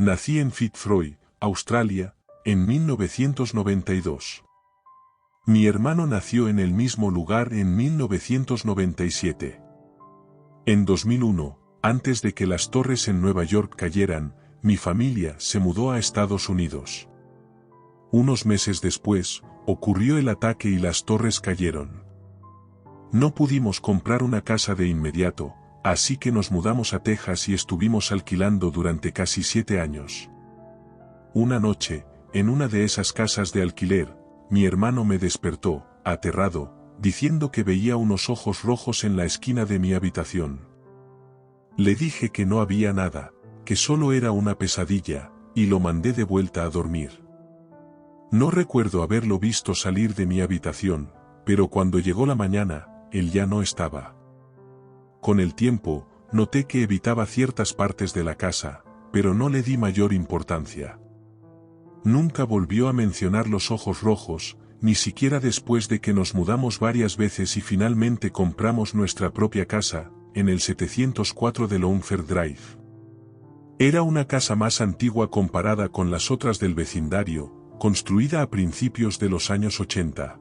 Nací en Fitzroy, Australia, en 1992. Mi hermano nació en el mismo lugar en 1997. En 2001, antes de que las torres en Nueva York cayeran, mi familia se mudó a Estados Unidos. Unos meses después, ocurrió el ataque y las torres cayeron. No pudimos comprar una casa de inmediato, así que nos mudamos a Texas y estuvimos alquilando durante casi 7 años. Una noche, en una de esas casas de alquiler, mi hermano me despertó, aterrado, diciendo que veía unos ojos rojos en la esquina de mi habitación. Le dije que no había nada, que solo era una pesadilla, y lo mandé de vuelta a dormir. No recuerdo haberlo visto salir de mi habitación, pero cuando llegó la mañana, él ya no estaba. Con el tiempo, noté que evitaba ciertas partes de la casa, pero no le di mayor importancia. Nunca volvió a mencionar los ojos rojos, ni siquiera después de que nos mudamos varias veces y finalmente compramos nuestra propia casa, en el 704 de Longford Drive. Era una casa más antigua comparada con las otras del vecindario, construida a principios de los años 80.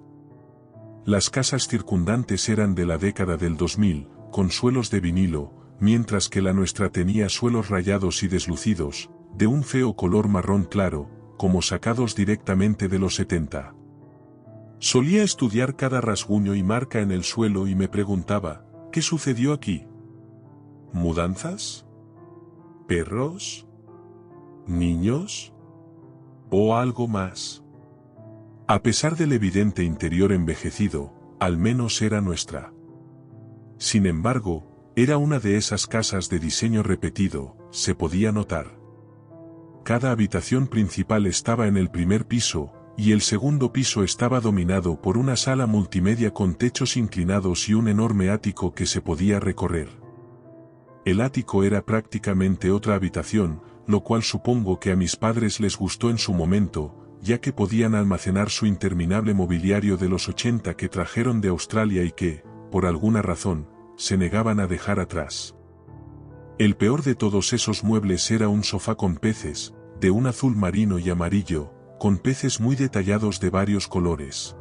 Las casas circundantes eran de la década del 2000, con suelos de vinilo, mientras que la nuestra tenía suelos rayados y deslucidos, de un feo color marrón claro, como sacados directamente de los 70. Solía estudiar cada rasguño y marca en el suelo y me preguntaba, ¿qué sucedió aquí? ¿Mudanzas? ¿Perros? ¿Niños? ¿O algo más? A pesar del evidente interior envejecido, al menos era nuestra. Sin embargo, era una de esas casas de diseño repetido, se podía notar. Cada habitación principal estaba en el primer piso, y el segundo piso estaba dominado por una sala multimedia con techos inclinados y un enorme ático que se podía recorrer. El ático era prácticamente otra habitación, lo cual supongo que a mis padres les gustó en su momento, ya que podían almacenar su interminable mobiliario de los 80 que trajeron de Australia y que, por alguna razón, se negaban a dejar atrás. El peor de todos esos muebles era un sofá con peces, de un azul marino y amarillo, con peces muy detallados de varios colores.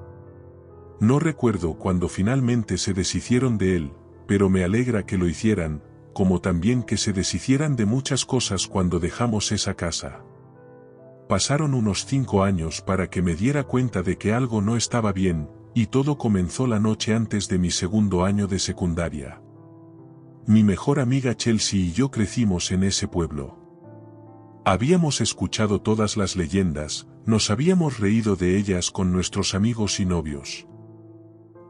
No recuerdo cuándo finalmente se deshicieron de él, pero me alegra que lo hicieran, como también que se deshicieran de muchas cosas cuando dejamos esa casa. Pasaron unos 5 años para que me diera cuenta de que algo no estaba bien, y todo comenzó la noche antes de mi segundo año de secundaria. Mi mejor amiga Chelsea y yo crecimos en ese pueblo. Habíamos escuchado todas las leyendas, nos habíamos reído de ellas con nuestros amigos y novios.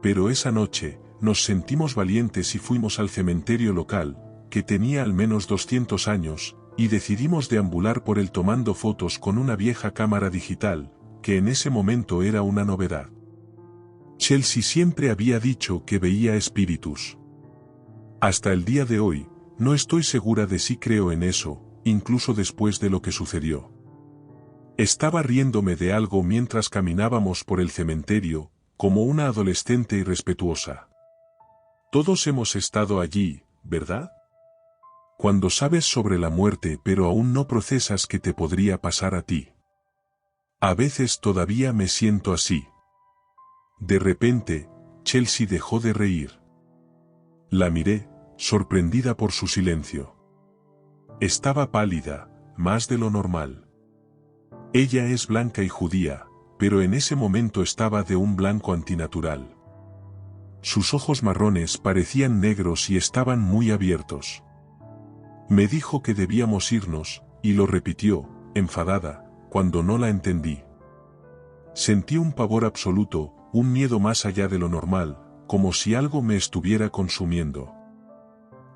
Pero esa noche, nos sentimos valientes y fuimos al cementerio local, que tenía al menos 200 años, y decidimos deambular por él tomando fotos con una vieja cámara digital, que en ese momento era una novedad. Chelsea siempre había dicho que veía espíritus. Hasta el día de hoy, no estoy segura de si creo en eso, incluso después de lo que sucedió. Estaba riéndome de algo mientras caminábamos por el cementerio, como una adolescente irrespetuosa. Todos hemos estado allí, ¿verdad? Cuando sabes sobre la muerte pero aún no procesas que te podría pasar a ti. A veces todavía me siento así. De repente, Chelsea dejó de reír. La miré, sorprendida por su silencio. Estaba pálida, más de lo normal. Ella es blanca y judía, pero en ese momento estaba de un blanco antinatural. Sus ojos marrones parecían negros y estaban muy abiertos. Me dijo que debíamos irnos, y lo repitió, enfadada, cuando no la entendí. Sentí un pavor absoluto, un miedo más allá de lo normal, como si algo me estuviera consumiendo.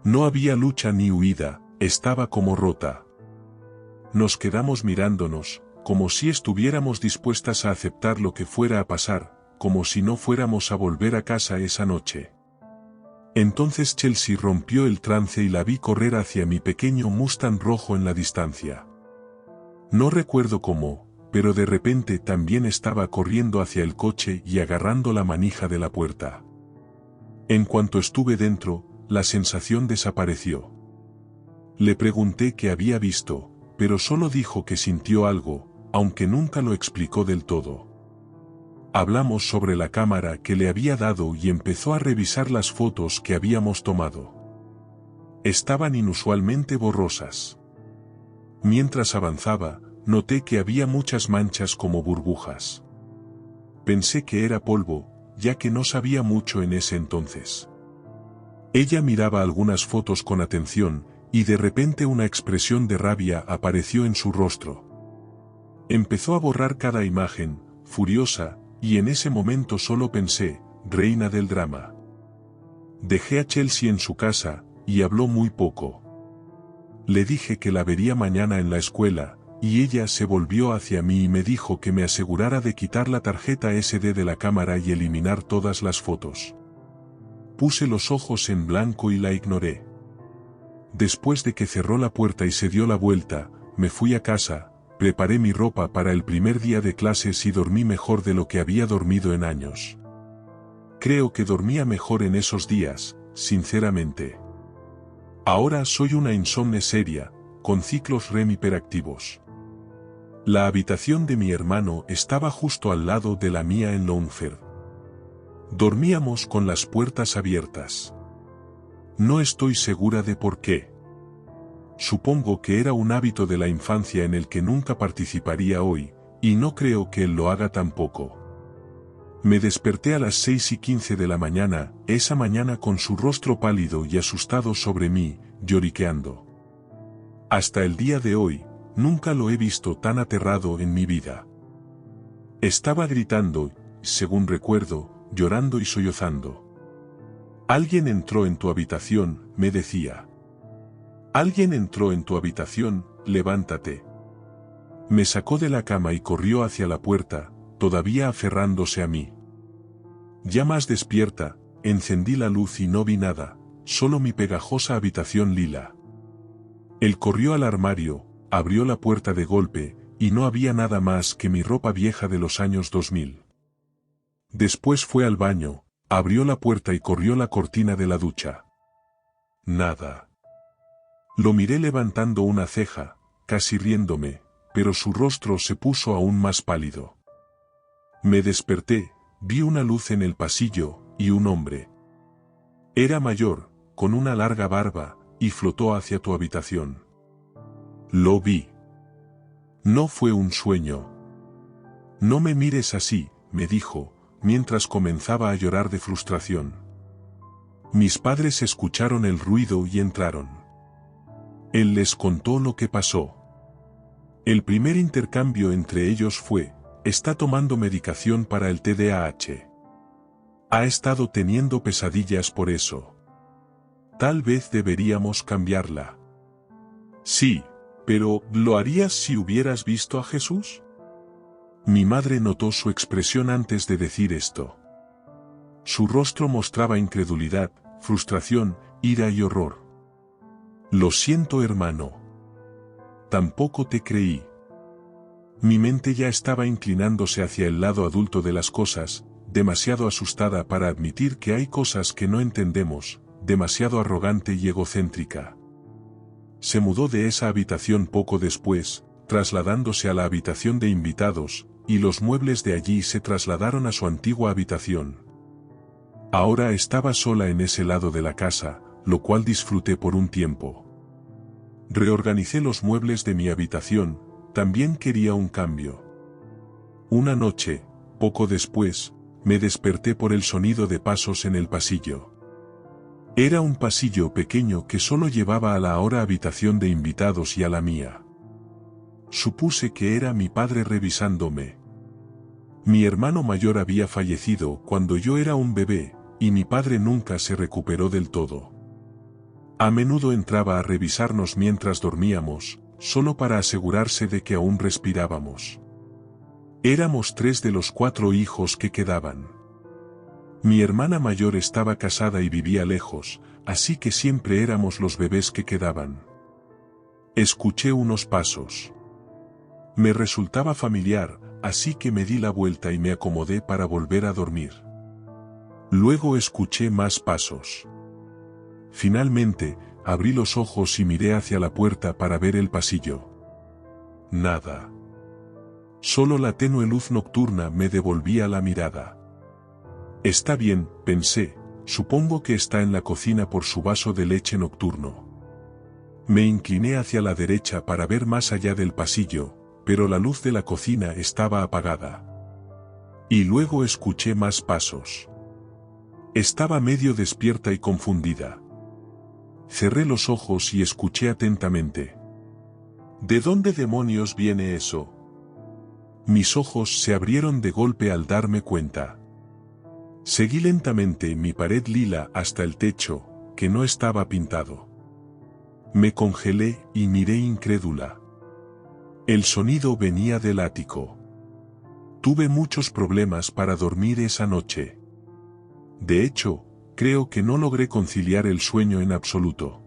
No había lucha ni huida, estaba como rota. Nos quedamos mirándonos, como si estuviéramos dispuestas a aceptar lo que fuera a pasar, como si no fuéramos a volver a casa esa noche. Entonces Chelsea rompió el trance y la vi correr hacia mi pequeño Mustang rojo en la distancia. No recuerdo cómo, pero de repente también estaba corriendo hacia el coche y agarrando la manija de la puerta. En cuanto estuve dentro, la sensación desapareció. Le pregunté qué había visto, pero solo dijo que sintió algo, aunque nunca lo explicó del todo. Hablamos sobre la cámara que le había dado y empezó a revisar las fotos que habíamos tomado. Estaban inusualmente borrosas. Mientras avanzaba, noté que había muchas manchas como burbujas. Pensé que era polvo, ya que no sabía mucho en ese entonces. Ella miraba algunas fotos con atención, y de repente una expresión de rabia apareció en su rostro. Empezó a borrar cada imagen, furiosa, y en ese momento solo pensé, reina del drama. Dejé a Chelsea en su casa, y habló muy poco. Le dije que la vería mañana en la escuela, y ella se volvió hacia mí y me dijo que me asegurara de quitar la tarjeta SD de la cámara y eliminar todas las fotos. Puse los ojos en blanco y la ignoré. Después de que cerró la puerta y se dio la vuelta, me fui a casa, preparé mi ropa para el primer día de clases y dormí mejor de lo que había dormido en años. Creo que dormía mejor en esos días, sinceramente. Ahora soy una insomne seria, con ciclos REM hiperactivos. La habitación de mi hermano estaba justo al lado de la mía en Longford. Dormíamos con las puertas abiertas. No estoy segura de por qué. Supongo que era un hábito de la infancia en el que nunca participaría hoy, y no creo que él lo haga tampoco. Me desperté a las 6:15 de la mañana, esa mañana con su rostro pálido y asustado sobre mí, lloriqueando. Hasta el día de hoy, nunca lo he visto tan aterrado en mi vida. Estaba gritando, según recuerdo, llorando y sollozando. Alguien entró en tu habitación, me decía. Alguien entró en tu habitación, levántate. Me sacó de la cama y corrió hacia la puerta, todavía aferrándose a mí. Ya más despierta, encendí la luz y no vi nada, solo mi pegajosa habitación lila. Él corrió al armario, abrió la puerta de golpe, y no había nada más que mi ropa vieja de los años 2000. Después fue al baño, abrió la puerta y corrió la cortina de la ducha. Nada. Lo miré levantando una ceja, casi riéndome, pero su rostro se puso aún más pálido. Me desperté, vi una luz en el pasillo, y un hombre. Era mayor, con una larga barba, y flotó hacia tu habitación. Lo vi. No fue un sueño. No me mires así, me dijo, mientras comenzaba a llorar de frustración. Mis padres escucharon el ruido y entraron. Él les contó lo que pasó. El primer intercambio entre ellos fue, está tomando medicación para el TDAH. Ha estado teniendo pesadillas por eso. Tal vez deberíamos cambiarla. Sí, pero ¿lo harías si hubieras visto a Jesús? Mi madre notó su expresión antes de decir esto. Su rostro mostraba incredulidad, frustración, ira y horror. Lo siento, hermano. Tampoco te creí. Mi mente ya estaba inclinándose hacia el lado adulto de las cosas, demasiado asustada para admitir que hay cosas que no entendemos, demasiado arrogante y egocéntrica. Se mudó de esa habitación poco después, trasladándose a la habitación de invitados, y los muebles de allí se trasladaron a su antigua habitación. Ahora estaba sola en ese lado de la casa, lo cual disfruté por un tiempo. Reorganicé los muebles de mi habitación, también quería un cambio. Una noche, poco después, me desperté por el sonido de pasos en el pasillo. Era un pasillo pequeño que solo llevaba a la ahora habitación de invitados y a la mía. Supuse que era mi padre revisándome. Mi hermano mayor había fallecido cuando yo era un bebé, y mi padre nunca se recuperó del todo. A menudo entraba a revisarnos mientras dormíamos, solo para asegurarse de que aún respirábamos. Éramos 3 de los 4 hijos que quedaban. Mi hermana mayor estaba casada y vivía lejos, así que siempre éramos los bebés que quedaban. Escuché unos pasos. Me resultaba familiar, así que me di la vuelta y me acomodé para volver a dormir. Luego escuché más pasos. Finalmente, abrí los ojos y miré hacia la puerta para ver el pasillo. Nada. Solo la tenue luz nocturna me devolvía la mirada. Está bien, pensé, supongo que está en la cocina por su vaso de leche nocturno. Me incliné hacia la derecha para ver más allá del pasillo, pero la luz de la cocina estaba apagada. Y luego escuché más pasos. Estaba medio despierta y confundida. Cerré los ojos y escuché atentamente. ¿De dónde demonios viene eso? Mis ojos se abrieron de golpe al darme cuenta. Seguí lentamente mi pared lila hasta el techo, que no estaba pintado. Me congelé y miré incrédula. El sonido venía del ático. Tuve muchos problemas para dormir esa noche. De hecho, creo que no logré conciliar el sueño en absoluto.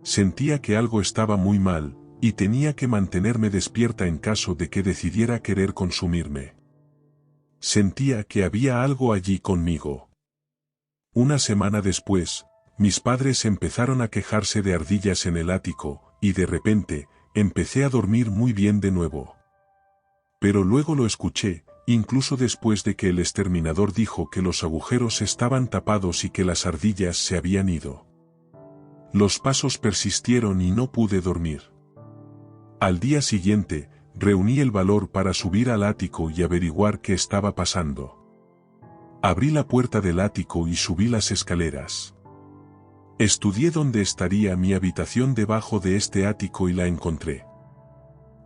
Sentía que algo estaba muy mal, y tenía que mantenerme despierta en caso de que decidiera querer consumirme. Sentía que había algo allí conmigo. Una semana después, mis padres empezaron a quejarse de ardillas en el ático, y de repente, empecé a dormir muy bien de nuevo. Pero luego lo escuché, incluso después de que el exterminador dijo que los agujeros estaban tapados y que las ardillas se habían ido. Los pasos persistieron y no pude dormir. Al día siguiente, reuní el valor para subir al ático y averiguar qué estaba pasando. Abrí la puerta del ático y subí las escaleras. Estudié dónde estaría mi habitación debajo de este ático y la encontré.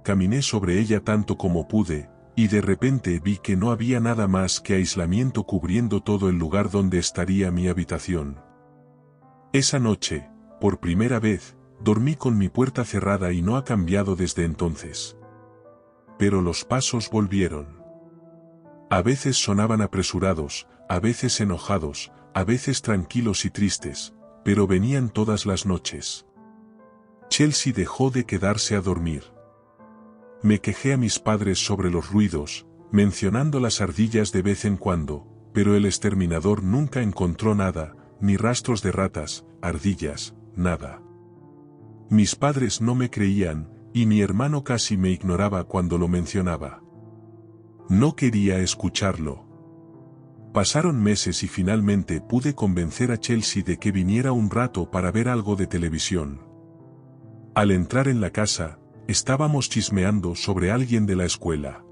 Caminé sobre ella tanto como pude, y de repente vi que no había nada más que aislamiento cubriendo todo el lugar donde estaría mi habitación. Esa noche, por primera vez, dormí con mi puerta cerrada y no ha cambiado desde entonces. Pero los pasos volvieron. A veces sonaban apresurados, a veces enojados, a veces tranquilos y tristes, pero venían todas las noches. Chelsea dejó de quedarse a dormir. Me quejé a mis padres sobre los ruidos, mencionando las ardillas de vez en cuando, pero el exterminador nunca encontró nada, ni rastros de ratas, ardillas, nada. Mis padres no me creían, y mi hermano casi me ignoraba cuando lo mencionaba. No quería escucharlo. Pasaron meses y finalmente pude convencer a Chelsea de que viniera un rato para ver algo de televisión. Al entrar en la casa, estábamos chismeando sobre alguien de la escuela.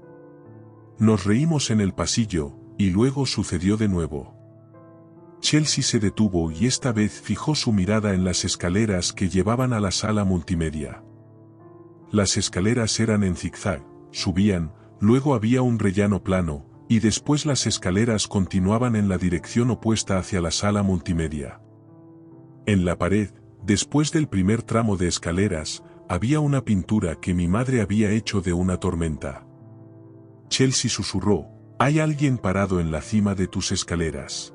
Nos reímos en el pasillo, y luego sucedió de nuevo. Chelsea se detuvo y esta vez fijó su mirada en las escaleras que llevaban a la sala multimedia. Las escaleras eran en zigzag, subían, luego había un rellano plano, y después las escaleras continuaban en la dirección opuesta hacia la sala multimedia. En la pared, después del primer tramo de escaleras, había una pintura que mi madre había hecho de una tormenta. Chelsea susurró, «Hay alguien parado en la cima de tus escaleras.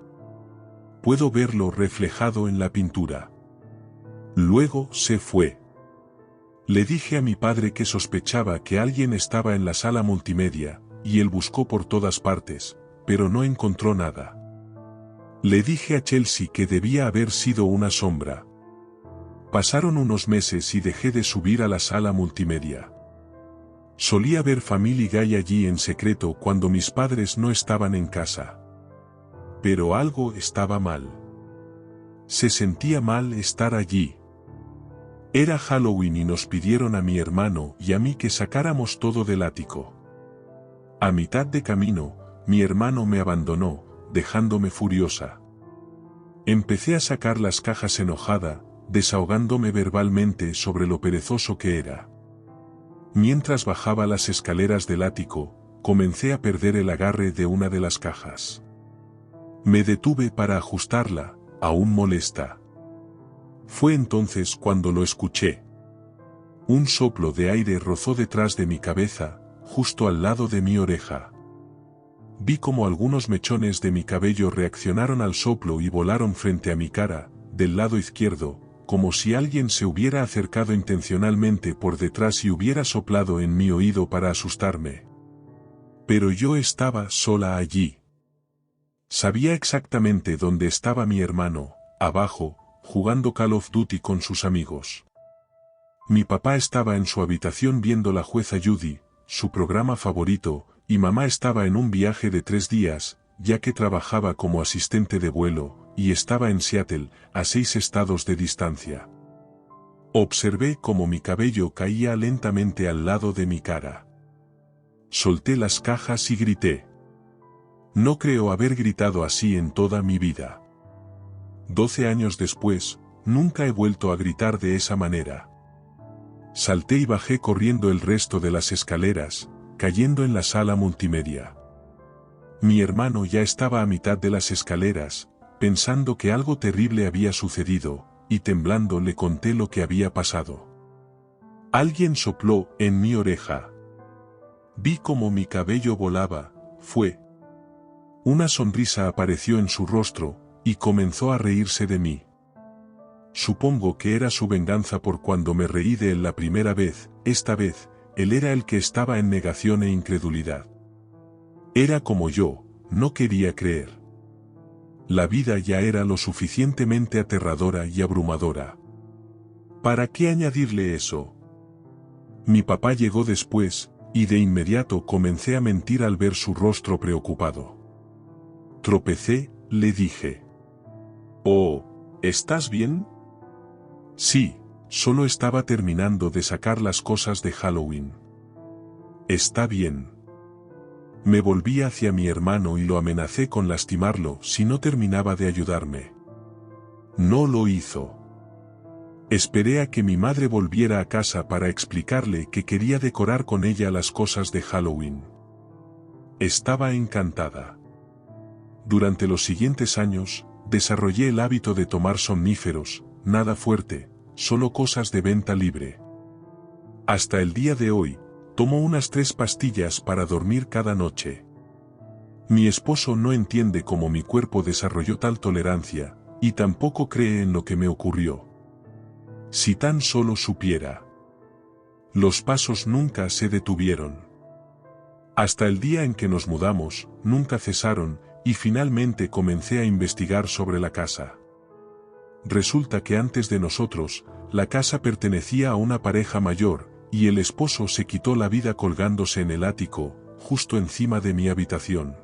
Puedo verlo reflejado en la pintura». Luego se fue. Le dije a mi padre que sospechaba que alguien estaba en la sala multimedia, y él buscó por todas partes, pero no encontró nada. Le dije a Chelsea que debía haber sido una sombra. Pasaron unos meses y dejé de subir a la sala multimedia. Solía ver Family Guy allí en secreto cuando mis padres no estaban en casa. Pero algo estaba mal. Se sentía mal estar allí. Era Halloween y nos pidieron a mi hermano y a mí que sacáramos todo del ático. A mitad de camino, mi hermano me abandonó, dejándome furiosa. Empecé a sacar las cajas enojada, desahogándome verbalmente sobre lo perezoso que era. Mientras bajaba las escaleras del ático, comencé a perder el agarre de una de las cajas. Me detuve para ajustarla, aún molesta. Fue entonces cuando lo escuché. Un soplo de aire rozó detrás de mi cabeza, justo al lado de mi oreja. Vi como algunos mechones de mi cabello reaccionaron al soplo y volaron frente a mi cara, del lado izquierdo, como si alguien se hubiera acercado intencionalmente por detrás y hubiera soplado en mi oído para asustarme. Pero yo estaba sola allí. Sabía exactamente dónde estaba mi hermano, abajo, jugando Call of Duty con sus amigos. Mi papá estaba en su habitación viendo La jueza Judy, su programa favorito, y mamá estaba en un viaje de 3 días, ya que trabajaba como asistente de vuelo, y estaba en Seattle, a 6 estados de distancia. Observé cómo mi cabello caía lentamente al lado de mi cara. Solté las cajas y grité. No creo haber gritado así en toda mi vida. 12 años después, nunca he vuelto a gritar de esa manera. Salté y bajé corriendo el resto de las escaleras, cayendo en la sala multimedia. Mi hermano ya estaba a mitad de las escaleras, pensando que algo terrible había sucedido, y temblando le conté lo que había pasado. Alguien sopló en mi oreja. Vi cómo mi cabello volaba, Una sonrisa apareció en su rostro, y comenzó a reírse de mí. Supongo que era su venganza por cuando me reí de él la primera vez. Esta vez, él era el que estaba en negación e incredulidad. Era como yo, no quería creer. La vida ya era lo suficientemente aterradora y abrumadora. ¿Para qué añadirle eso? Mi papá llegó después, y de inmediato comencé a mentir al ver su rostro preocupado. Tropecé, le dije. «Oh, ¿estás bien?» Sí, solo estaba terminando de sacar las cosas de Halloween. «Está bien». Me volví hacia mi hermano y lo amenacé con lastimarlo si no terminaba de ayudarme. No lo hizo. Esperé a que mi madre volviera a casa para explicarle que quería decorar con ella las cosas de Halloween. Estaba encantada. Durante los siguientes años, desarrollé el hábito de tomar somníferos, nada fuerte, solo cosas de venta libre. Hasta el día de hoy, tomo unas 3 pastillas para dormir cada noche. Mi esposo no entiende cómo mi cuerpo desarrolló tal tolerancia, y tampoco cree en lo que me ocurrió. Si tan solo supiera. Los pasos nunca se detuvieron. Hasta el día en que nos mudamos, nunca cesaron, y finalmente comencé a investigar sobre la casa. Resulta que antes de nosotros, la casa pertenecía a una pareja mayor, y el esposo se quitó la vida colgándose en el ático, justo encima de mi habitación.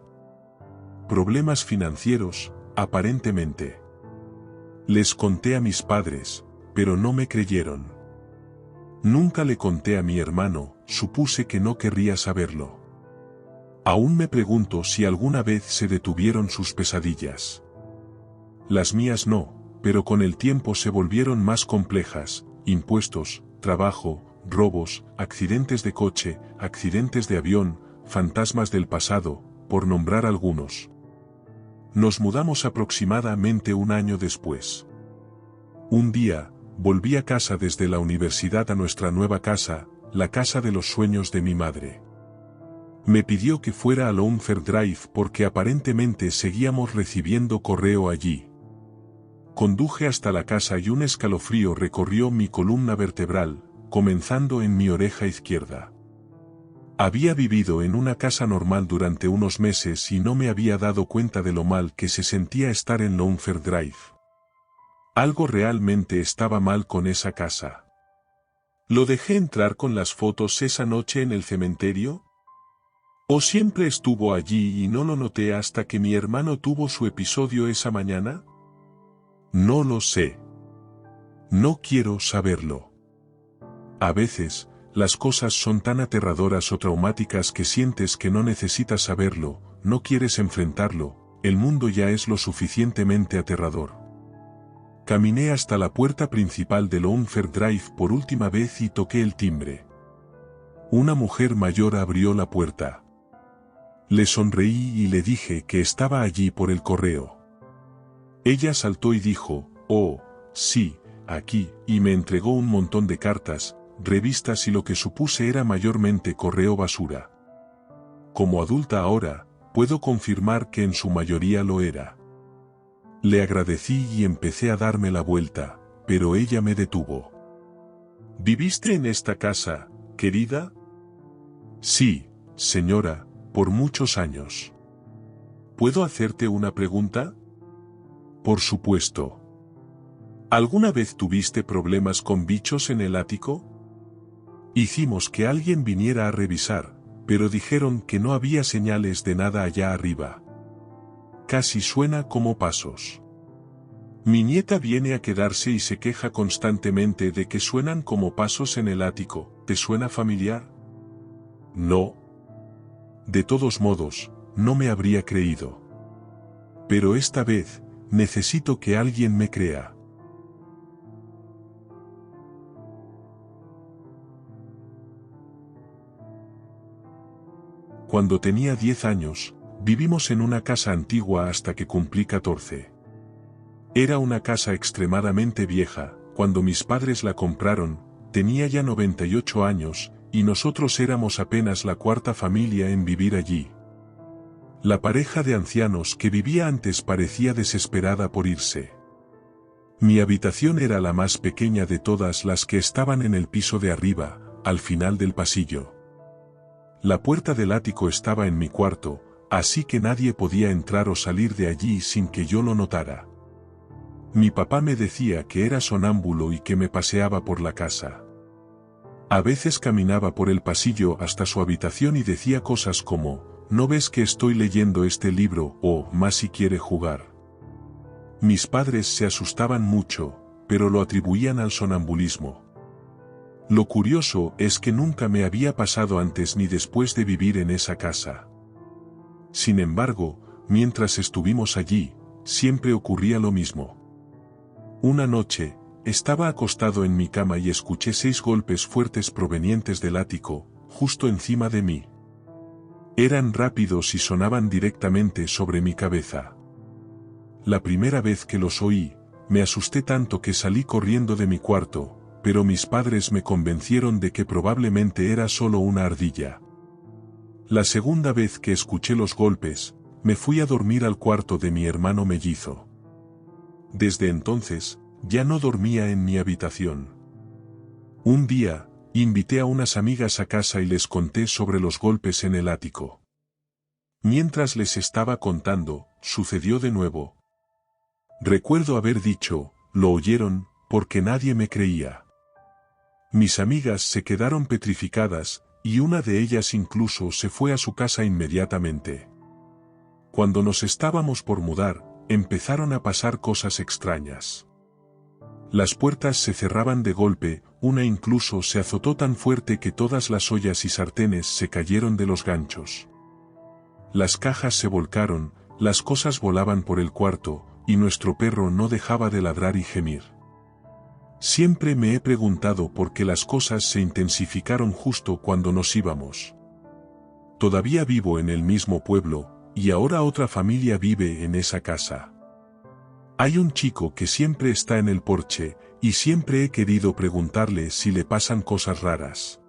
Problemas financieros, aparentemente. Les conté a mis padres, pero no me creyeron. Nunca le conté a mi hermano, supuse que no querría saberlo. Aún me pregunto si alguna vez se detuvieron sus pesadillas. Las mías no, pero con el tiempo se volvieron más complejas: impuestos, trabajo, robos, accidentes de coche, accidentes de avión, fantasmas del pasado, por nombrar algunos. Nos mudamos aproximadamente 1 año después. Un día, volví a casa desde la universidad a nuestra nueva casa, la casa de los sueños de mi madre. Me pidió que fuera a Lone Fair Drive porque aparentemente seguíamos recibiendo correo allí. Conduje hasta la casa y un escalofrío recorrió mi columna vertebral, comenzando en mi oreja izquierda. Había vivido en una casa normal durante unos meses y no me había dado cuenta de lo mal que se sentía estar en Lone Fair Drive. Algo realmente estaba mal con esa casa. ¿Lo dejé entrar con las fotos esa noche en el cementerio? ¿O siempre estuvo allí y no lo noté hasta que mi hermano tuvo su episodio esa mañana? No lo sé. No quiero saberlo. A veces, las cosas son tan aterradoras o traumáticas que sientes que no necesitas saberlo, no quieres enfrentarlo, el mundo ya es lo suficientemente aterrador. Caminé hasta la puerta principal de Lone Fair Drive por última vez y toqué el timbre. Una mujer mayor abrió la puerta. Le sonreí y le dije que estaba allí por el correo. Ella saltó y dijo, «Oh, sí, aquí», y me entregó un montón de cartas, revistas y lo que supuse era mayormente correo basura. Como adulta ahora, puedo confirmar que en su mayoría lo era. Le agradecí y empecé a darme la vuelta, pero ella me detuvo. «¿Viviste en esta casa, querida?» «Sí, señora, por muchos años». «¿Puedo hacerte una pregunta?» «Por supuesto». ¿Alguna vez tuviste problemas con bichos en el ático? Hicimos que alguien viniera a revisar, pero dijeron que no había señales de nada allá arriba. Casi suena como pasos. Mi nieta viene a quedarse y se queja constantemente de que suenan como pasos en el ático. ¿Te suena familiar? No. De todos modos, no me habría creído. Pero esta vez, necesito que alguien me crea. Cuando tenía 10 años, vivimos en una casa antigua hasta que cumplí 14. Era una casa extremadamente vieja. Cuando mis padres la compraron, tenía ya 98 años, y nosotros éramos apenas la cuarta familia en vivir allí. La pareja de ancianos que vivía antes parecía desesperada por irse. Mi habitación era la más pequeña de todas las que estaban en el piso de arriba, al final del pasillo. La puerta del ático estaba en mi cuarto, así que nadie podía entrar o salir de allí sin que yo lo notara. Mi papá me decía que era sonámbulo y que me paseaba por la casa. A veces caminaba por el pasillo hasta su habitación y decía cosas como, ¿no ves que estoy leyendo este libro? O, más si quiere jugar. Mis padres se asustaban mucho, pero lo atribuían al sonambulismo. Lo curioso es que nunca me había pasado antes ni después de vivir en esa casa. Sin embargo, mientras estuvimos allí, siempre ocurría lo mismo. Una noche, estaba acostado en mi cama y escuché 6 golpes fuertes provenientes del ático, justo encima de mí. Eran rápidos y sonaban directamente sobre mi cabeza. La primera vez que los oí, me asusté tanto que salí corriendo de mi cuarto, pero mis padres me convencieron de que probablemente era solo una ardilla. La segunda vez que escuché los golpes, me fui a dormir al cuarto de mi hermano mellizo. Desde entonces, ya no dormía en mi habitación. Un día, invité a unas amigas a casa y les conté sobre los golpes en el ático. Mientras les estaba contando, sucedió de nuevo. Recuerdo haber dicho, ¿lo oyeron?, porque nadie me creía. Mis amigas se quedaron petrificadas, y una de ellas incluso se fue a su casa inmediatamente. Cuando nos estábamos por mudar, empezaron a pasar cosas extrañas. Las puertas se cerraban de golpe, una incluso se azotó tan fuerte que todas las ollas y sartenes se cayeron de los ganchos. Las cajas se volcaron, las cosas volaban por el cuarto, y nuestro perro no dejaba de ladrar y gemir. Siempre me he preguntado por qué las cosas se intensificaron justo cuando nos íbamos. Todavía vivo en el mismo pueblo, y ahora otra familia vive en esa casa. Hay un chico que siempre está en el porche, y siempre he querido preguntarle si le pasan cosas raras.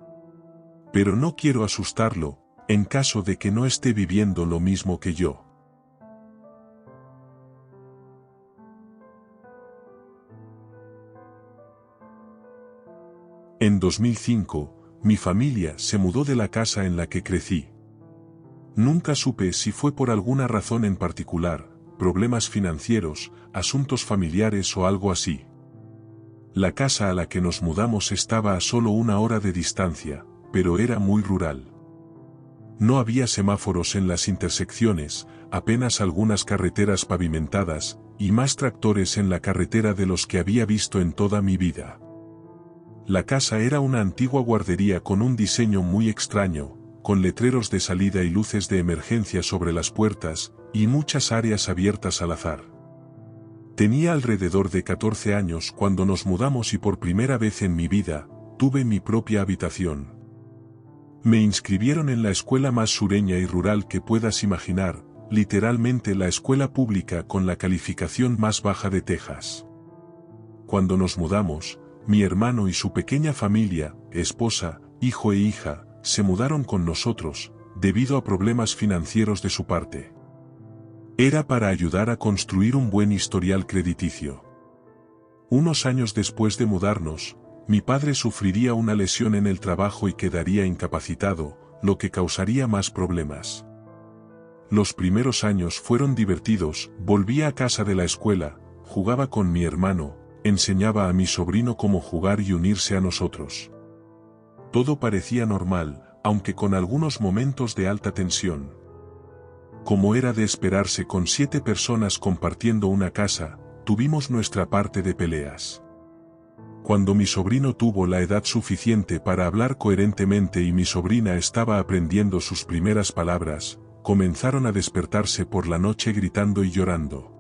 Pero no quiero asustarlo, en caso de que no esté viviendo lo mismo que yo. En 2005, mi familia se mudó de la casa en la que crecí. Nunca supe si fue por alguna razón en particular, problemas financieros, asuntos familiares o algo así. La casa a la que nos mudamos estaba a solo 1 hora de distancia, pero era muy rural. No había semáforos en las intersecciones, apenas algunas carreteras pavimentadas, y más tractores en la carretera de los que había visto en toda mi vida. La casa era una antigua guardería con un diseño muy extraño, con letreros de salida y luces de emergencia sobre las puertas, y muchas áreas abiertas al azar. Tenía alrededor de 14 años cuando nos mudamos y por primera vez en mi vida, tuve mi propia habitación. Me inscribieron en la escuela más sureña y rural que puedas imaginar, literalmente la escuela pública con la calificación más baja de Texas. Cuando nos mudamos, mi hermano y su pequeña familia, esposa, hijo e hija, se mudaron con nosotros, debido a problemas financieros de su parte. Era para ayudar a construir un buen historial crediticio. Unos años después de mudarnos, mi padre sufriría una lesión en el trabajo y quedaría incapacitado, lo que causaría más problemas. Los primeros años fueron divertidos, volvía a casa de la escuela, jugaba con mi hermano, enseñaba a mi sobrino cómo jugar y unirse a nosotros. Todo parecía normal, aunque con algunos momentos de alta tensión. Como era de esperarse con 7 personas compartiendo una casa, tuvimos nuestra parte de peleas. Cuando mi sobrino tuvo la edad suficiente para hablar coherentemente y mi sobrina estaba aprendiendo sus primeras palabras, comenzaron a despertarse por la noche gritando y llorando.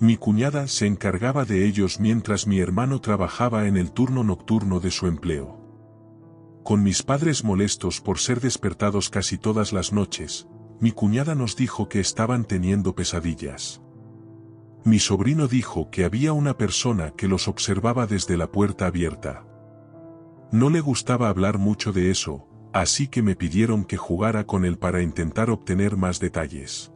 Mi cuñada se encargaba de ellos mientras mi hermano trabajaba en el turno nocturno de su empleo. Con mis padres molestos por ser despertados casi todas las noches, mi cuñada nos dijo que estaban teniendo pesadillas. Mi sobrino dijo que había una persona que los observaba desde la puerta abierta. No le gustaba hablar mucho de eso, así que me pidieron que jugara con él para intentar obtener más detalles.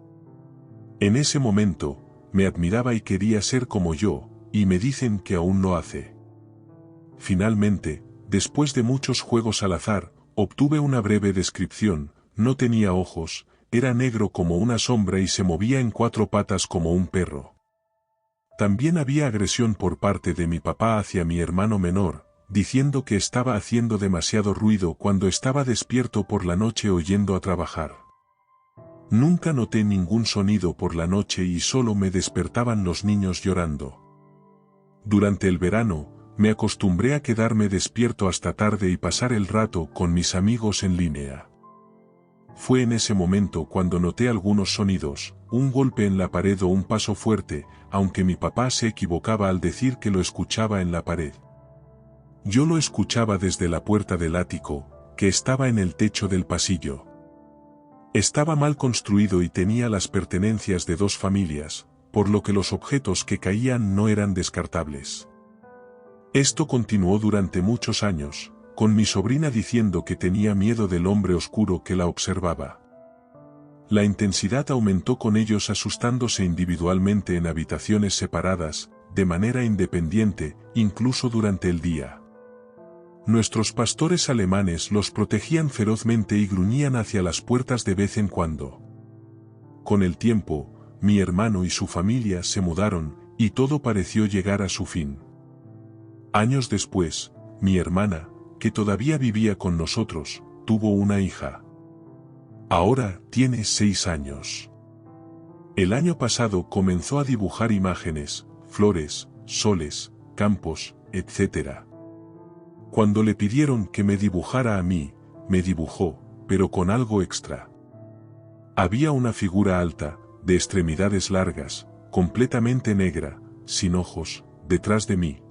En ese momento, me admiraba y quería ser como yo, y me dicen que aún lo hace. Finalmente, después de muchos juegos al azar, obtuve una breve descripción: no tenía ojos, era negro como una sombra y se movía en 4 patas como un perro. También había agresión por parte de mi papá hacia mi hermano menor, diciendo que estaba haciendo demasiado ruido cuando estaba despierto por la noche o yendo a trabajar. Nunca noté ningún sonido por la noche y solo me despertaban los niños llorando. Durante el verano, me acostumbré a quedarme despierto hasta tarde y pasar el rato con mis amigos en línea. Fue en ese momento cuando noté algunos sonidos, un golpe en la pared o un paso fuerte, aunque mi papá se equivocaba al decir que lo escuchaba en la pared. Yo lo escuchaba desde la puerta del ático, que estaba en el techo del pasillo. Estaba mal construido y tenía las pertenencias de 2 familias, por lo que los objetos que caían no eran descartables. Esto continuó durante muchos años, con mi sobrina diciendo que tenía miedo del hombre oscuro que la observaba. La intensidad aumentó con ellos asustándose individualmente en habitaciones separadas, de manera independiente, incluso durante el día. Nuestros pastores alemanes los protegían ferozmente y gruñían hacia las puertas de vez en cuando. Con el tiempo, mi hermano y su familia se mudaron, y todo pareció llegar a su fin. Años después, mi hermana, que todavía vivía con nosotros, tuvo una hija. Ahora tiene 6 años. El año pasado comenzó a dibujar imágenes, flores, soles, campos, etc. Cuando le pidieron que me dibujara a mí, me dibujó, pero con algo extra. Había una figura alta, de extremidades largas, completamente negra, sin ojos, detrás de mí.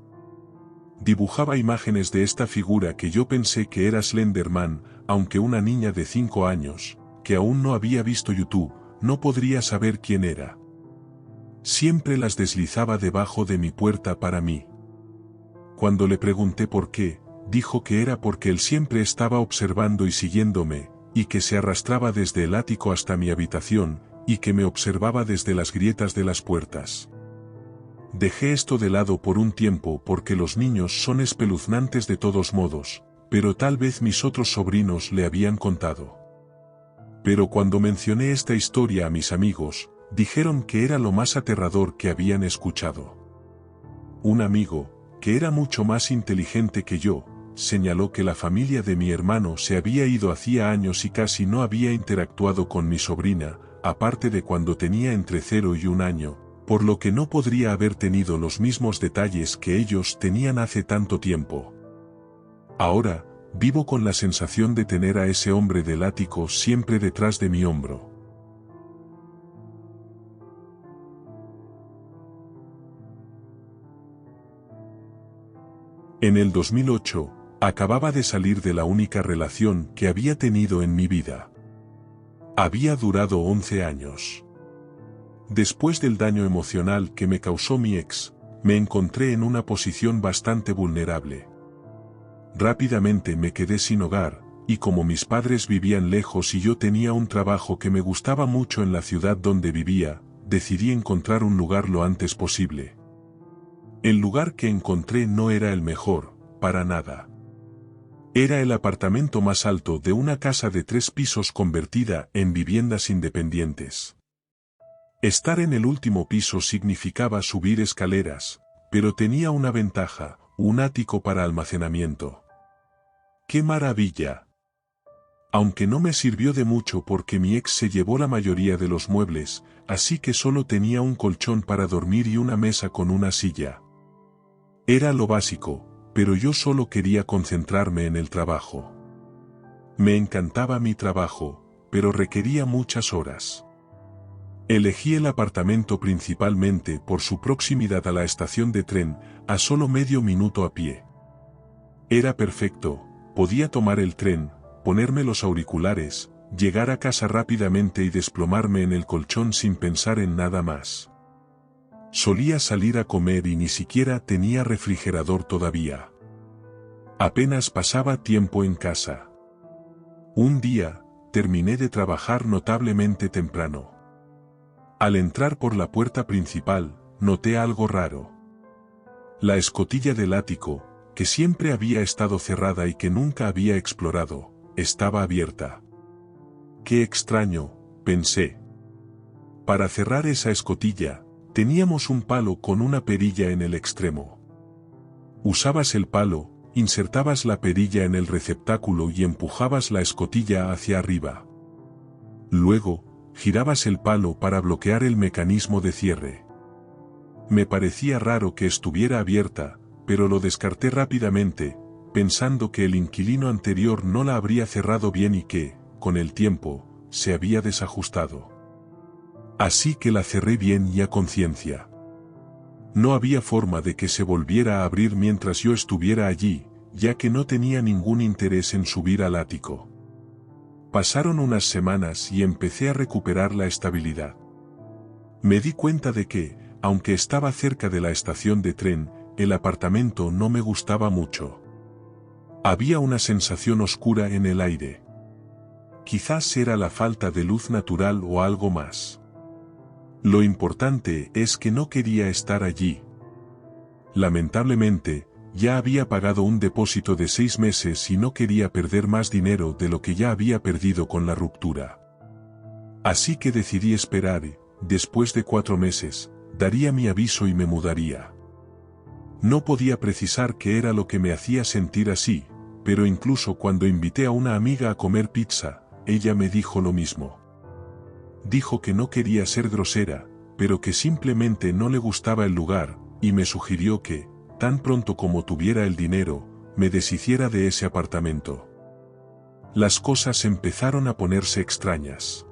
Dibujaba imágenes de esta figura que yo pensé que era Slenderman, aunque una niña de 5 años, que aún no había visto YouTube, no podría saber quién era. Siempre las deslizaba debajo de mi puerta para mí. Cuando le pregunté por qué, dijo que era porque él siempre estaba observando y siguiéndome, y que se arrastraba desde el ático hasta mi habitación, y que me observaba desde las grietas de las puertas. Dejé esto de lado por un tiempo porque los niños son espeluznantes de todos modos, pero tal vez mis otros sobrinos le habían contado. Pero cuando mencioné esta historia a mis amigos, dijeron que era lo más aterrador que habían escuchado. Un amigo, que era mucho más inteligente que yo, señaló que la familia de mi hermano se había ido hacía años y casi no había interactuado con mi sobrina, aparte de cuando tenía entre 0 y 1 año, por lo que no podría haber tenido los mismos detalles que ellos tenían hace tanto tiempo. Ahora, vivo con la sensación de tener a ese hombre del ático siempre detrás de mi hombro. En el 2008, acababa de salir de la única relación que había tenido en mi vida. Había durado 11 años. Después del daño emocional que me causó mi ex, me encontré en una posición bastante vulnerable. Rápidamente me quedé sin hogar, y como mis padres vivían lejos y yo tenía un trabajo que me gustaba mucho en la ciudad donde vivía, decidí encontrar un lugar lo antes posible. El lugar que encontré no era el mejor, para nada. Era el apartamento más alto de una casa de 3 pisos convertida en viviendas independientes. Estar en el último piso significaba subir escaleras, Pero tenía una ventaja, un ático para almacenamiento. ¡Qué maravilla! Aunque no me sirvió de mucho porque mi ex se llevó la mayoría de los muebles, así que solo tenía un colchón para dormir y una mesa con una silla. Era lo básico, pero yo solo quería concentrarme en el trabajo. Me encantaba mi trabajo, pero requería muchas horas. Elegí el apartamento principalmente por su proximidad a la estación de tren, a solo medio minuto a pie. Era perfecto, podía tomar el tren, ponerme los auriculares, llegar a casa rápidamente y desplomarme en el colchón sin pensar en nada más. Solía salir a comer y ni siquiera tenía refrigerador todavía. Apenas pasaba tiempo en casa. Un día, terminé de trabajar notablemente temprano. Al entrar por la puerta principal, noté algo raro. La escotilla del ático, que siempre había estado cerrada y que nunca había explorado, estaba abierta. ¡Qué extraño!, pensé. Para cerrar esa escotilla, teníamos un palo con una perilla en el extremo. Usabas el palo, insertabas la perilla en el receptáculo y empujabas la escotilla hacia arriba. Luego, girabas el palo para bloquear el mecanismo de cierre. Me parecía raro que estuviera abierta, pero lo descarté rápidamente, pensando que el inquilino anterior no la habría cerrado bien y que, con el tiempo, se había desajustado. Así que la cerré bien y a conciencia. No había forma de que se volviera a abrir mientras yo estuviera allí, ya que no tenía ningún interés en subir al ático. Pasaron unas semanas y empecé a recuperar la estabilidad. Me di cuenta de que, aunque estaba cerca de la estación de tren, el apartamento no me gustaba mucho. Había una sensación oscura en el aire. Quizás era la falta de luz natural o algo más. Lo importante es que no quería estar allí. Lamentablemente, ya había pagado un depósito de 6 meses y no quería perder más dinero de lo que ya había perdido con la ruptura. Así que decidí esperar y, después de 4 meses, daría mi aviso y me mudaría. No podía precisar qué era lo que me hacía sentir así, pero incluso cuando invité a una amiga a comer pizza, ella me dijo lo mismo. Dijo que no quería ser grosera, pero que simplemente no le gustaba el lugar, y me sugirió que, tan pronto como tuviera el dinero, me deshiciera de ese apartamento. Las cosas empezaron a ponerse extrañas.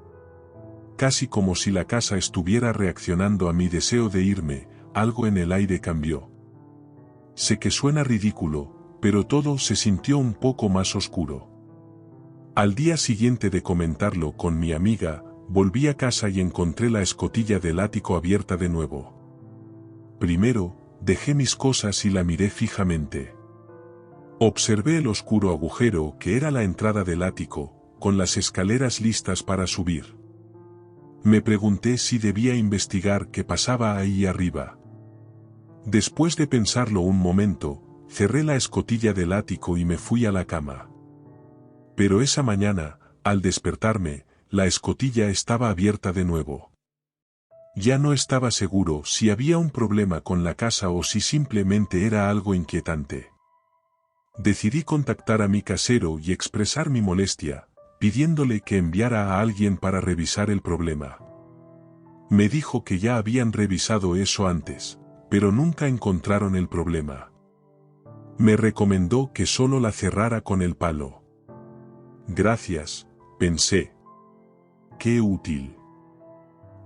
Casi como si la casa estuviera reaccionando a mi deseo de irme, algo en el aire cambió. Sé que suena ridículo, pero todo se sintió un poco más oscuro. Al día siguiente de comentarlo con mi amiga, volví a casa y encontré la escotilla del ático abierta de nuevo. Primero, dejé mis cosas y la miré fijamente. Observé el oscuro agujero que era la entrada del ático, con las escaleras listas para subir. Me pregunté si debía investigar qué pasaba ahí arriba. Después de pensarlo un momento, cerré la escotilla del ático y me fui a la cama. Pero esa mañana, al despertarme, la escotilla estaba abierta de nuevo. Ya no estaba seguro si había un problema con la casa o si simplemente era algo inquietante. Decidí contactar a mi casero y expresar mi molestia, pidiéndole que enviara a alguien para revisar el problema. Me dijo que ya habían revisado eso antes, pero nunca encontraron el problema. Me recomendó que solo la cerrara con el palo. Gracias, pensé. Qué útil.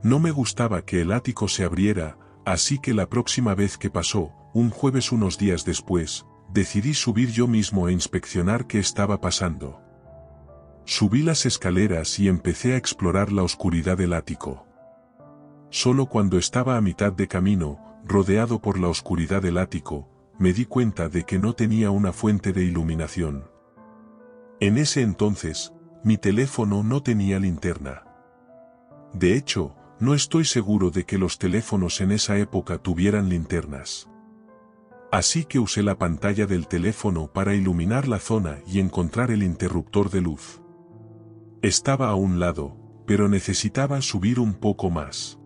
No me gustaba que el ático se abriera, así que la próxima vez que pasó, un jueves unos días después, decidí subir yo mismo e inspeccionar qué estaba pasando. Subí las escaleras y empecé a explorar la oscuridad del ático. Solo cuando estaba a mitad de camino, rodeado por la oscuridad del ático, me di cuenta de que no tenía una fuente de iluminación. En ese entonces, mi teléfono no tenía linterna. De hecho, no estoy seguro de que los teléfonos en esa época tuvieran linternas. Así que usé la pantalla del teléfono para iluminar la zona y encontrar el interruptor de luz. Estaba a un lado, pero necesitaba subir un poco más.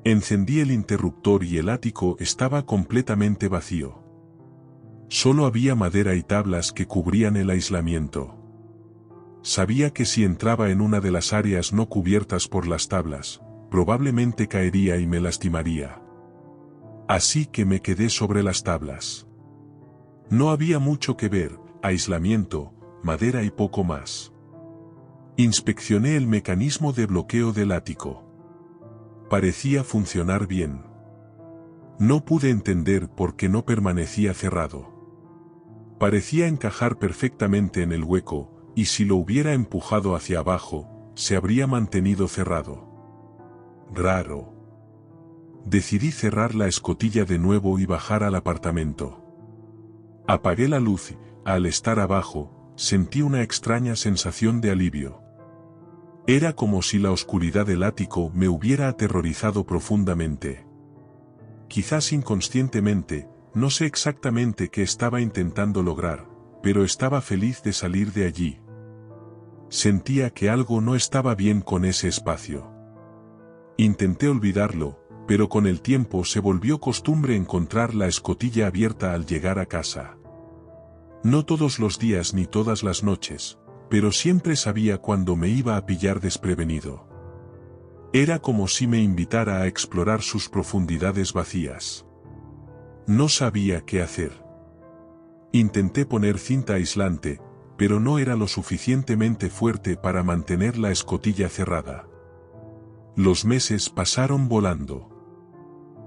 Encendí el interruptor y el ático estaba completamente vacío. Solo había madera y tablas que cubrían el aislamiento. Sabía que si entraba en una de las áreas no cubiertas por las tablas, probablemente caería y me lastimaría. Así que me quedé sobre las tablas. No había mucho que ver, aislamiento, madera y poco más. Inspeccioné el mecanismo de bloqueo del ático. Parecía funcionar bien. No pude entender por qué no permanecía cerrado. Parecía encajar perfectamente en el hueco, y si lo hubiera empujado hacia abajo, se habría mantenido cerrado. Raro. Decidí cerrar la escotilla de nuevo y bajar al apartamento. Apagué la luz y, al estar abajo, sentí una extraña sensación de alivio. Era como si la oscuridad del ático me hubiera aterrorizado profundamente. Quizás inconscientemente, no sé exactamente qué estaba intentando lograr, pero estaba feliz de salir de allí. Sentía que algo no estaba bien con ese espacio. Intenté olvidarlo, pero con el tiempo se volvió costumbre encontrar la escotilla abierta al llegar a casa. No todos los días ni todas las noches, pero siempre sabía cuando me iba a pillar desprevenido. Era como si me invitara a explorar sus profundidades vacías. No sabía qué hacer. Intenté poner cinta aislante, pero no era lo suficientemente fuerte para mantener la escotilla cerrada. Los meses pasaron volando.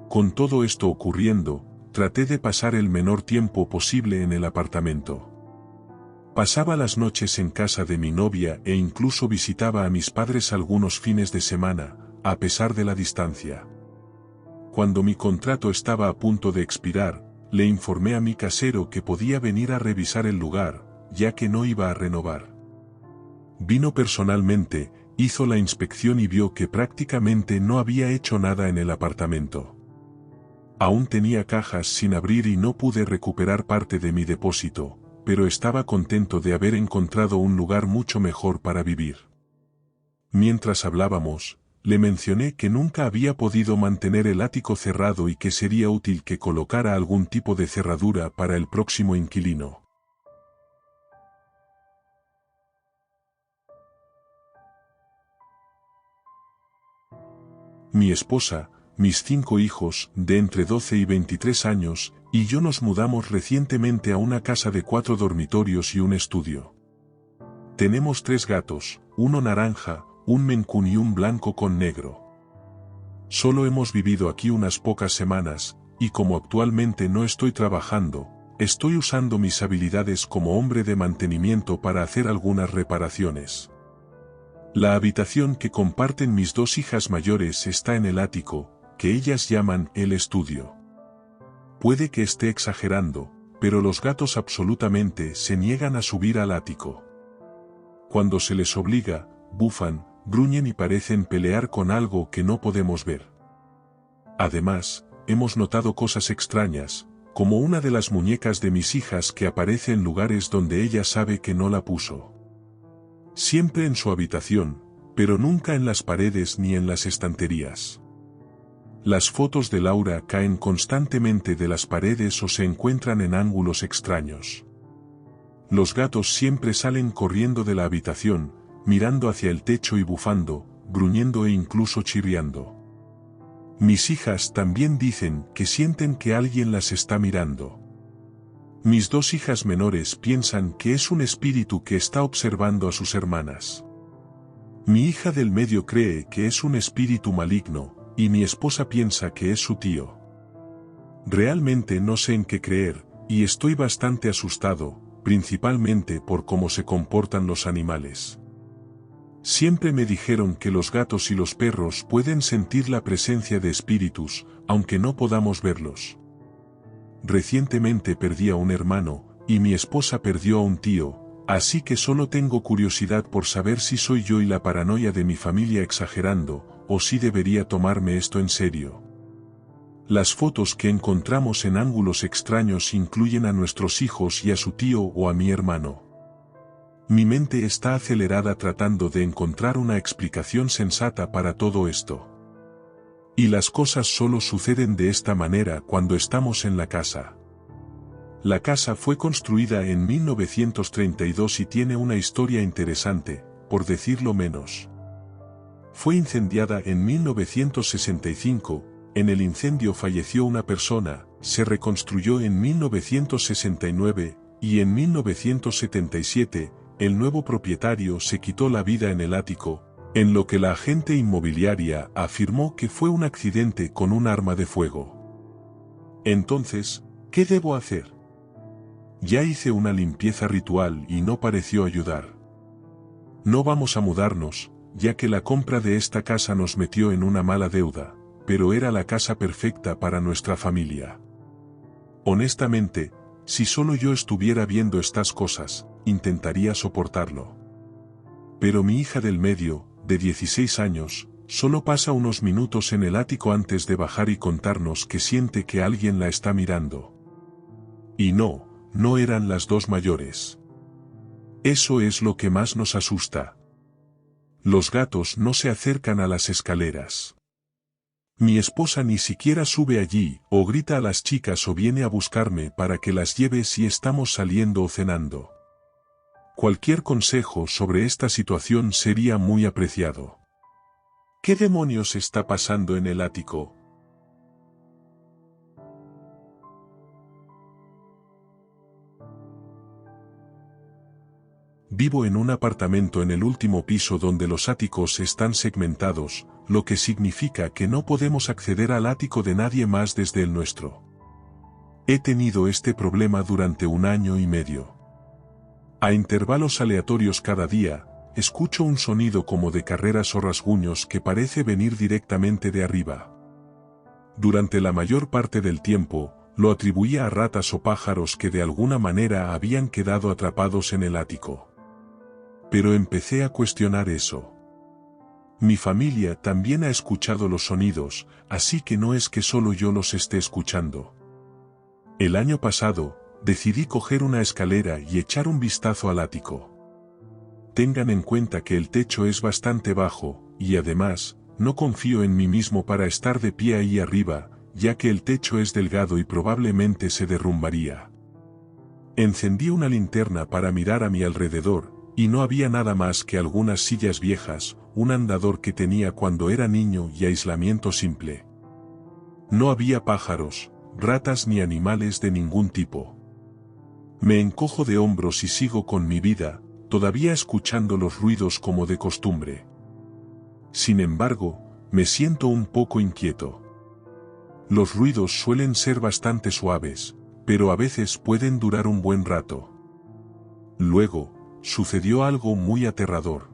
Con todo esto ocurriendo, traté de pasar el menor tiempo posible en el apartamento. Pasaba las noches en casa de mi novia e incluso visitaba a mis padres algunos fines de semana, a pesar de la distancia. Cuando mi contrato estaba a punto de expirar, le informé a mi casero que podía venir a revisar el lugar, ya que no iba a renovar. Vino personalmente, hizo la inspección y vio que prácticamente no había hecho nada en el apartamento. Aún tenía cajas sin abrir y no pude recuperar parte de mi depósito, pero estaba contento de haber encontrado un lugar mucho mejor para vivir. Mientras hablábamos, le mencioné que nunca había podido mantener el ático cerrado y que sería útil que colocara algún tipo de cerradura para el próximo inquilino. Mi esposa, mis 5 hijos, de entre 12 y 23 años, y yo nos mudamos recientemente a una casa de 4 dormitorios y un estudio. Tenemos 3 gatos, uno naranja, un Maine Coon y un blanco con negro. Solo hemos vivido aquí unas pocas semanas, y como actualmente no estoy trabajando, estoy usando mis habilidades como hombre de mantenimiento para hacer algunas reparaciones. La habitación que comparten mis 2 hijas mayores está en el ático, que ellas llaman el estudio. Puede que esté exagerando, pero los gatos absolutamente se niegan a subir al ático. Cuando se les obliga, bufan, gruñen y parecen pelear con algo que no podemos ver. Además, hemos notado cosas extrañas, como una de las muñecas de mis hijas que aparece en lugares donde ella sabe que no la puso. Siempre en su habitación, pero nunca en las paredes ni en las estanterías. Las fotos de Laura caen constantemente de las paredes o se encuentran en ángulos extraños. Los gatos siempre salen corriendo de la habitación, mirando hacia el techo y bufando, gruñendo e incluso chirriando. Mis hijas también dicen que sienten que alguien las está mirando. Mis 2 hijas menores piensan que es un espíritu que está observando a sus hermanas. Mi hija del medio cree que es un espíritu maligno, y mi esposa piensa que es su tío. Realmente no sé en qué creer, y estoy bastante asustado, principalmente por cómo se comportan los animales. Siempre me dijeron que los gatos y los perros pueden sentir la presencia de espíritus, aunque no podamos verlos. Recientemente perdí a un hermano, y mi esposa perdió a un tío, así que solo tengo curiosidad por saber si soy yo y la paranoia de mi familia exagerando, o si debería tomarme esto en serio. Las fotos que encontramos en ángulos extraños incluyen a nuestros hijos y a su tío o a mi hermano. Mi mente está acelerada tratando de encontrar una explicación sensata para todo esto. Y las cosas solo suceden de esta manera cuando estamos en la casa. La casa fue construida en 1932 y tiene una historia interesante, por decirlo menos. Fue incendiada en 1965, en el incendio falleció una persona, se reconstruyó en 1969, y en 1977, el nuevo propietario se quitó la vida en el ático, en lo que la agente inmobiliaria afirmó que fue un accidente con un arma de fuego. Entonces, ¿qué debo hacer? Ya hice una limpieza ritual y no pareció ayudar. No vamos a mudarnos, ya que la compra de esta casa nos metió en una mala deuda, pero era la casa perfecta para nuestra familia. Honestamente, si solo yo estuviera viendo estas cosas, intentaría soportarlo. Pero mi hija del medio, de 16 años, solo pasa unos minutos en el ático antes de bajar y contarnos que siente que alguien la está mirando. Y no eran las dos mayores. Eso es lo que más nos asusta. Los gatos no se acercan a las escaleras. Mi esposa ni siquiera sube allí, o grita a las chicas o viene a buscarme para que las lleve si estamos saliendo o cenando. Cualquier consejo sobre esta situación sería muy apreciado. ¿Qué demonios está pasando en el ático? Vivo en un apartamento en el último piso donde los áticos están segmentados, lo que significa que no podemos acceder al ático de nadie más desde el nuestro. He tenido este problema durante 1 año y medio. A intervalos aleatorios cada día, escucho un sonido como de carreras o rasguños que parece venir directamente de arriba. Durante la mayor parte del tiempo, lo atribuía a ratas o pájaros que de alguna manera habían quedado atrapados en el ático. Pero empecé a cuestionar eso. Mi familia también ha escuchado los sonidos, así que no es que solo yo los esté escuchando. El año pasado, decidí coger una escalera y echar un vistazo al ático. Tengan en cuenta que el techo es bastante bajo, y además, no confío en mí mismo para estar de pie ahí arriba, ya que el techo es delgado y probablemente se derrumbaría. Encendí una linterna para mirar a mi alrededor, y no había nada más que algunas sillas viejas, un andador que tenía cuando era niño y aislamiento simple. No había pájaros, ratas ni animales de ningún tipo. Me encojo de hombros y sigo con mi vida, todavía escuchando los ruidos como de costumbre. Sin embargo, me siento un poco inquieto. Los ruidos suelen ser bastante suaves, pero a veces pueden durar un buen rato. Luego, sucedió algo muy aterrador.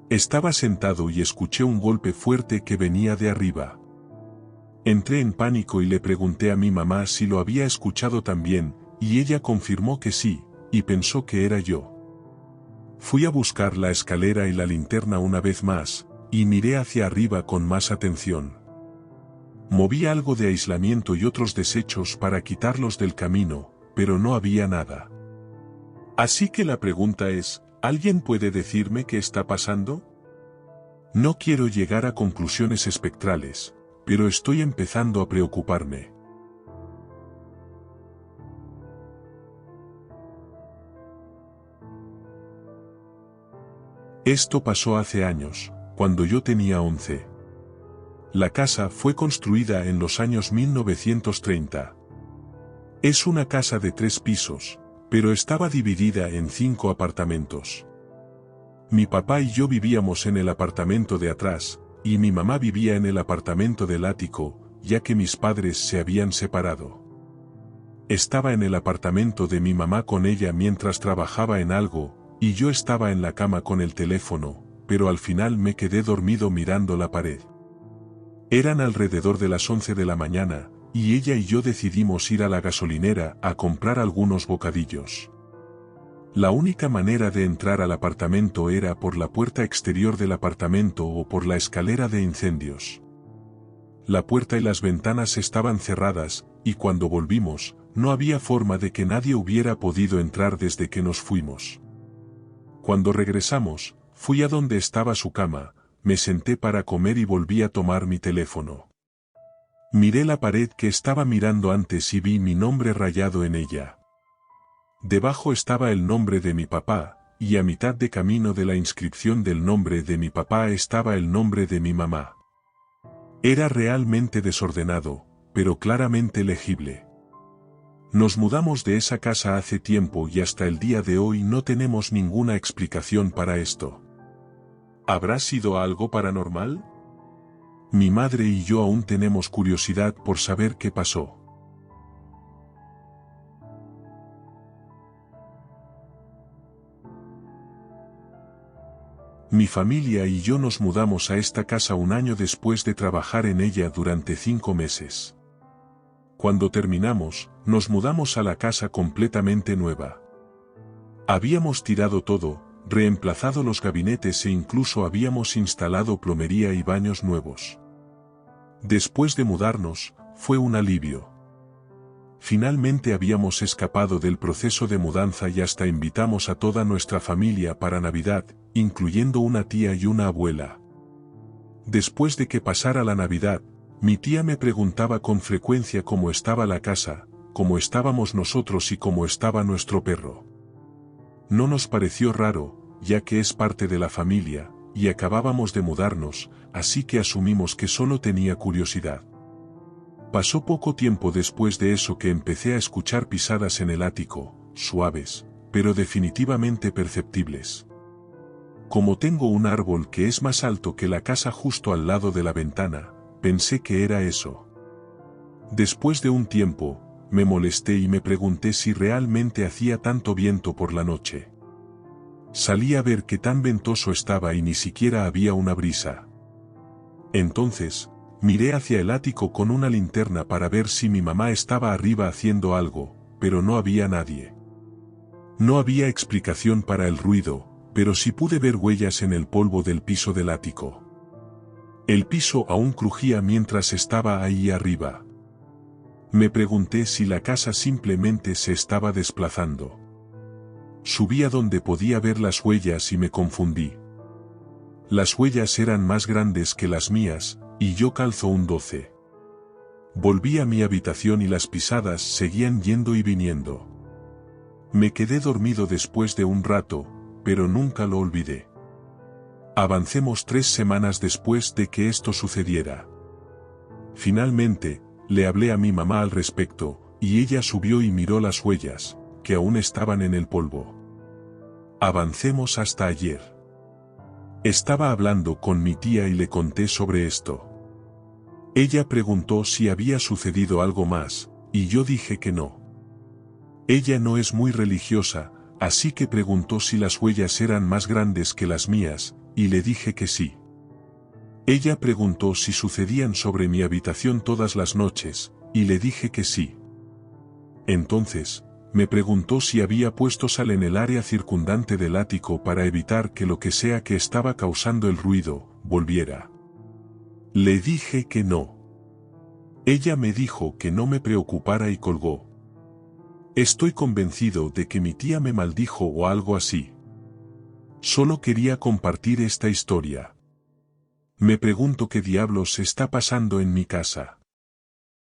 Estaba sentado y escuché un golpe fuerte que venía de arriba. Entré en pánico y le pregunté a mi mamá si lo había escuchado también, y ella confirmó que sí, y pensó que era yo. Fui a buscar la escalera y la linterna una vez más, y miré hacia arriba con más atención. Moví algo de aislamiento y otros desechos para quitarlos del camino, pero no había nada. Así que la pregunta es, ¿alguien puede decirme qué está pasando? No quiero llegar a conclusiones espectrales, pero estoy empezando a preocuparme. Esto pasó hace años, cuando yo tenía 11. La casa fue construida en los años 1930. Es una casa de 3 pisos, pero estaba dividida en 5 apartamentos. Mi papá y yo vivíamos en el apartamento de atrás, y mi mamá vivía en el apartamento del ático, ya que mis padres se habían separado. Estaba en el apartamento de mi mamá con ella mientras trabajaba en algo, y yo estaba en la cama con el teléfono, pero al final me quedé dormido mirando la pared. Eran alrededor de las 11 de la mañana, y ella y yo decidimos ir a la gasolinera a comprar algunos bocadillos. La única manera de entrar al apartamento era por la puerta exterior del apartamento o por la escalera de incendios. La puerta y las ventanas estaban cerradas, y cuando volvimos, no había forma de que nadie hubiera podido entrar desde que nos fuimos. Cuando regresamos, fui a donde estaba su cama, me senté para comer y volví a tomar mi teléfono. Miré la pared que estaba mirando antes y vi mi nombre rayado en ella. Debajo estaba el nombre de mi papá, y a mitad de camino de la inscripción del nombre de mi papá estaba el nombre de mi mamá. Era realmente desordenado, pero claramente legible. Nos mudamos de esa casa hace tiempo y hasta el día de hoy no tenemos ninguna explicación para esto. ¿Habrá sido algo paranormal? Mi madre y yo aún tenemos curiosidad por saber qué pasó. Mi familia y yo nos mudamos a esta casa un año después de trabajar en ella durante 5 meses. Cuando terminamos, nos mudamos a la casa completamente nueva. Habíamos tirado todo, reemplazado los gabinetes e incluso habíamos instalado plomería y baños nuevos. Después de mudarnos, fue un alivio. Finalmente habíamos escapado del proceso de mudanza y hasta invitamos a toda nuestra familia para Navidad, incluyendo una tía y una abuela. Después de que pasara la Navidad, mi tía me preguntaba con frecuencia cómo estaba la casa, cómo estábamos nosotros y cómo estaba nuestro perro. No nos pareció raro, ya que es parte de la familia, y acabábamos de mudarnos, así que asumimos que solo tenía curiosidad. Pasó poco tiempo después de eso que empecé a escuchar pisadas en el ático, suaves, pero definitivamente perceptibles. Como tengo un árbol que es más alto que la casa justo al lado de la ventana, pensé que era eso. Después de un tiempo, me molesté y me pregunté si realmente hacía tanto viento por la noche. Salí a ver qué tan ventoso estaba y ni siquiera había una brisa. Entonces, miré hacia el ático con una linterna para ver si mi mamá estaba arriba haciendo algo, pero no había nadie. No había explicación para el ruido, pero sí pude ver huellas en el polvo del piso del ático. El piso aún crujía mientras estaba ahí arriba. Me pregunté si la casa simplemente se estaba desplazando. Subí a donde podía ver las huellas y me confundí. Las huellas eran más grandes que las mías, y yo calzo un 12. Volví a mi habitación y las pisadas seguían yendo y viniendo. Me quedé dormido después de un rato, pero nunca lo olvidé. Avancemos 3 semanas después de que esto sucediera. Finalmente, le hablé a mi mamá al respecto, y ella subió y miró las huellas, que aún estaban en el polvo. Avancemos hasta ayer. Estaba hablando con mi tía y le conté sobre esto. Ella preguntó si había sucedido algo más, y yo dije que no. Ella no es muy religiosa, así que preguntó si las huellas eran más grandes que las mías, y le dije que sí. Ella preguntó si sucedían sobre mi habitación todas las noches, y le dije que sí. Entonces, me preguntó si había puesto sal en el área circundante del ático para evitar que lo que sea que estaba causando el ruido, volviera. Le dije que no. Ella me dijo que no me preocupara y colgó. Estoy convencido de que mi tía me maldijo o algo así. Solo quería compartir esta historia. Me pregunto qué diablos está pasando en mi casa.